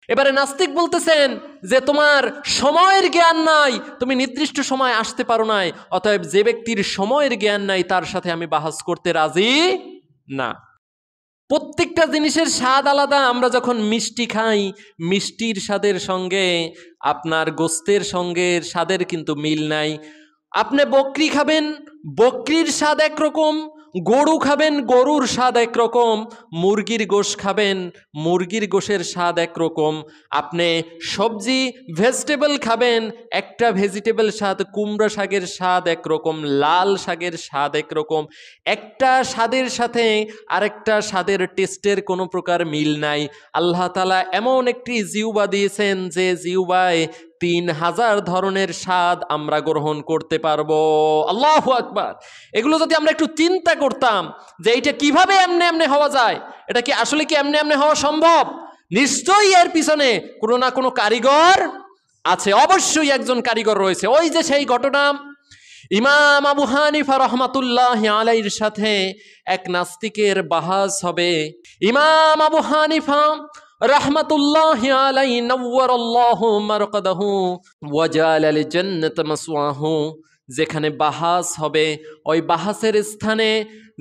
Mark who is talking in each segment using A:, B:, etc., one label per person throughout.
A: এবারে নাস্তিক বলতেছেন যে তোমার সময়ের জ্ঞান নাই, তুমি নির্দিষ্ট সময় আসতে পারো নাই, অতএব যে ব্যক্তির সময়ের জ্ঞান নাই তার সাথে আমি বাহাস করতে রাজি না। প্রত্যেকটা জিনিসের স্বাদ আলাদা। আমরা যখন মিষ্টি খাই, মিষ্টির স্বাদের সঙ্গে আপনার গোস্তের সঙ্গে স্বাদের কিন্তু মিল নাই। আপনি বকরি খাবেন, বকরির স্বাদ একরকম, গরু খাবেন, গরুর স্বাদ একরকম, মুরগির গোশ খাবেন, মুরগির গোশের স্বাদ একরকম। আপনি সবজি ভেজিটেবল খাবেন, একটা ভেজিটেবল স্বাদ, কুমড়া শাকের স্বাদ একরকম, লাল শাকের স্বাদ একরকম। একটা স্বাদের সাথে আরেকটা স্বাদের টেস্টের কোনো প্রকার মিল নাই। আল্লাহ তাআলা এমন একটি জিহ্বা দিয়েছেন যে জিহ্বায় ৩,০০০ ধরনের স্বাদ আমরা গ্রহণ করতে পারবো। আল্লাহু আকবার। এগুলো যদি আমরা একটু চিন্তা করতাম যে এটা কিভাবে এমনি এমনি হওয়া যায়, এটা কি আসলে কি এমনি এমনি হওয়া সম্ভব? নিশ্চয়ই এর পিছনে কোনো না কোনো কারিগর আছে, অবশ্যই একজন কারিগর রয়েছে। ওই যে সেই ঘটনা, ইমাম আবু হানিফা রহমাতুল্লাহি আলাইহির সাথে এক নাস্তিকের বাহাস হবে। ইমাম আবু হানিফা রাহমাতুল্লাহি আলাইহি নাওয়ারাল্লাহু মারকাদাহু ওয়া জালাল জান্নাত মাসওয়াহু, যেখানে বাহাস হবে ওই বাহাসের স্থানে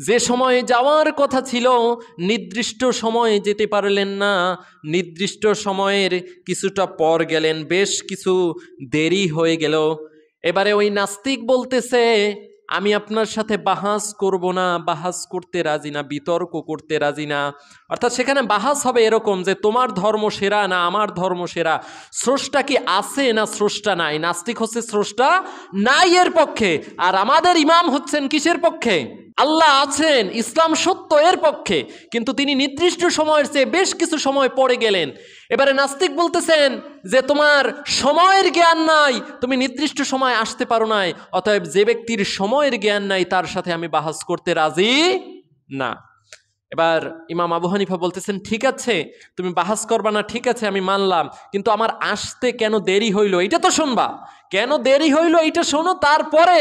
A: যে সময় যাওয়ার কথা ছিল নির্দিষ্ট সময়ে যেতে পারলেন না, নির্দিষ্ট সময়ের কিছুটা পর গেলেন, বেশ কিছু দেরি হয়ে গেল। এবারে ওই নাস্তিক বলতেছে আমি আপনার সাথে বাহাস করব না, বাহাস করতে রাজি না, বিতর্ক করতে রাজি না। অর্থাৎ সেখানে বাহাস হবে এরকম যে তোমার ধর্ম সেরা না আমার ধর্ম সেরা, স্রষ্টা কি আছে না স্রষ্টা নাই। নাস্তিক হচ্ছে স্রষ্টা নাই এর পক্ষে, আর আমাদের ইমাম হচ্ছেন কিসের পক্ষে? আল্লাহ আছেন, ইসলাম সত্য এর পক্ষে, কিন্তু তিনি নির্দিষ্ট সময়ের চেয়ে বেশ কিছু সময় পরে গেলেন। এবারে নাস্তিক বলতেছেন যে তোমার সময়ের জ্ঞান নাই, তুমি নির্দিষ্ট সময় আসতে পারো নাই, অতএব যে ব্যক্তির সময়ের জ্ঞান নাই তার সাথে আমি বাহাস করতে রাজি না। এবার ইমাম আবু হানিফা বলতেছেন ঠিক আছে তুমি বাহাস করবা না, ঠিক আছে আমি মানলাম, কিন্তু আমার আসতে কেন দেরি হইল এটা তো শুনবা, কেন দেরি হইল এটা শোনো, তারপরে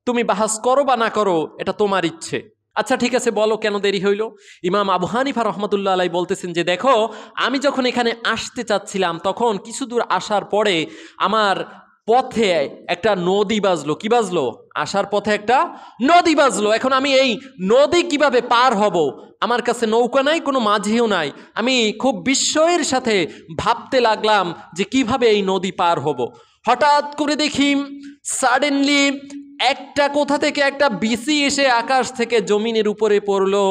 A: তুমি বাহাস করো বা না করো এটা তোমার ইচ্ছে। আচ্ছা ঠিক আছে বলো কেন দেরি হইল। ইমাম আবু হানিফা রহমতুল্লাহ আলাই বলতেছেন যে দেখো আমি যখন এখানে আসতে চাচ্ছিলাম তখন কিছু দূর আসার পরে আমার পথে একটা নদী বাজলো। কি বাজলো? আসার পথে একটা নদী বাজলো। এখন আমি এই নদী কিভাবে পার হব? আমার কাছে নৌকা নাই, কোনো মাঝিও নাই। আমি খুব বিস্ময়ের সাথে ভাবতে লাগলাম যে কিভাবে এই নদী পার হব। হঠাৎ করে দেখি সাডেনলি একটা কোথা থেকে একটা বিসি এসে আকাশ থেকে জমিনের উপরে পড়লো।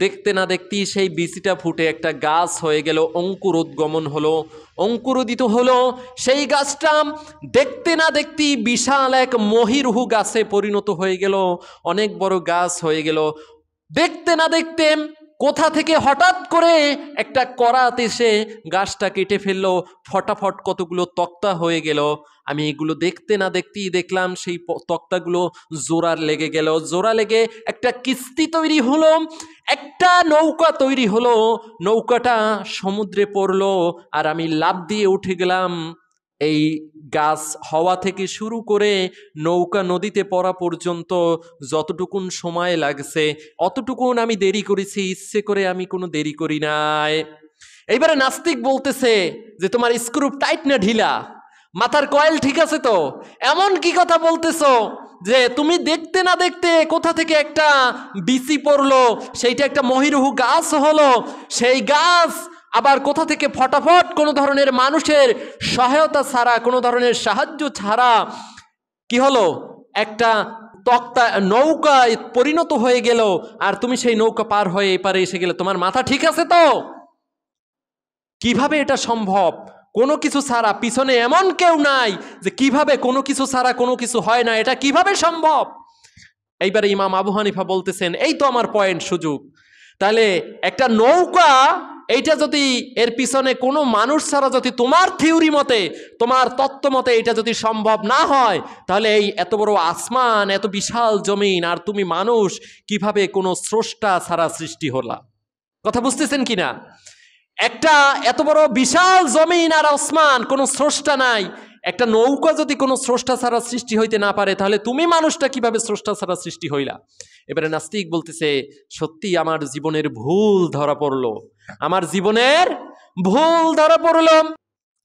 A: দেখতে না দেখতেই সেই বিসিটা ফুটে একটা গাছ হয়ে গেল, অঙ্কুরোদ্গমন হলো, অঙ্কুরোদিত হলো। সেই গাছটা দেখতে না দেখতেই বিশাল এক মহিরুহু গাছে পরিণত হয়ে গেল, অনেক বড় গাছ হয়ে গেল। দেখতে না দেখতে কোথা থেকে হঠাৎ করে একটা করাত এসে গাছটা কেটে ফেললো, ফটাফট কতগুলো তক্তা হয়ে গেল। আমি এগুলো দেখতে না দেখতেই দেখলাম সেই তক্তাগুলো জোড়ার লেগে গেল, জোড়া লেগে একটা কিস্তি তৈরি হলো, একটা নৌকা তৈরি হলো। নৌকাটা সমুদ্রে পড়লো আর আমি লাফ দিয়ে উঠে গেলাম। এই গাছ হওয়া থেকে শুরু করে নৌকা নদীতে পড়া পর্যন্ত যতটুকুন সময় লাগছে অতটুকুন আমি দেরি করেছি, ইচ্ছে করে আমি কোনো দেরি করি নাই। এইবারে নাস্তিক বলতেছে যে তোমার স্ক্রু টাইট না ঢিলা, মাথার কয়েল ঠিক আছে তো? এমন কি কথা বলতেছো যে তুমি দেখতে না দেখতে কোথা থেকে একটা বিচি পড়লো, সেইটা একটা মহিরুহু গাছ হলো, সেই গাছ আবার কোথা থেকে ফটাফট কোনো ধরনের মানুষের সহায়তা ছাড়া, কোনো ধরনের সাহায্য ছাড়া কি হলো, একটা তক্তা নৌকায় পরিণত হয়ে গেল, আর তুমি সেই নৌকা পার হয়ে এপারে এসে গেলে। তোমার মাথা ঠিক আছে তো? কিভাবে এটা সম্ভব? কোনো কিছু ছাড়া, পিছনে এমন কেউ নাই যে কিভাবে কোনো কিছু ছাড়া কোনো কিছু হয় না, এটা কিভাবে সম্ভব? এইবারে ইমাম আবু হানিফা বলতেছেন এই তো আমার পয়েন্ট, সুযোগ। তাহলে একটা নৌকা, এইটা যদি এর পিছনে কোনো মানুষ ছাড়া যদি তোমার থিওরি মতে, তোমার তত্ত্ব মতে এটা যদি সম্ভব না হয়, তাহলে এই এত বড় আসমান, এত বিশাল জমিন, আর তুমি মানুষ কিভাবে কোনো স্রষ্টা ছাড়া সৃষ্টি হলা? কথা বুঝতেছেন কিনা? একটা এত বড় বিশাল জমিন আর আসমান, কোনো স্রষ্টা নাই। একটা নৌকা যদি কোনো স্রষ্টা ছাড়া সৃষ্টি হইতে না পারে, তাহলে তুমি মানুষটা কিভাবে স্রষ্টা ছাড়া সৃষ্টি হইলা? এবারে নাস্তিক বলতেছে সত্যি আমার জীবনের ভুল ধরা পড়লো, আমার জীবনের ভুল ধরা পড়লাম।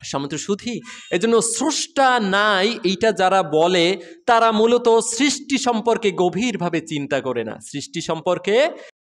A: সমুদ্র সুধী, এজন্য স্রষ্টা নাই এইটা যারা বলে তারা মূলত সৃষ্টি সম্পর্কে গভীরভাবে চিন্তা করে না। সৃষ্টি সম্পর্কে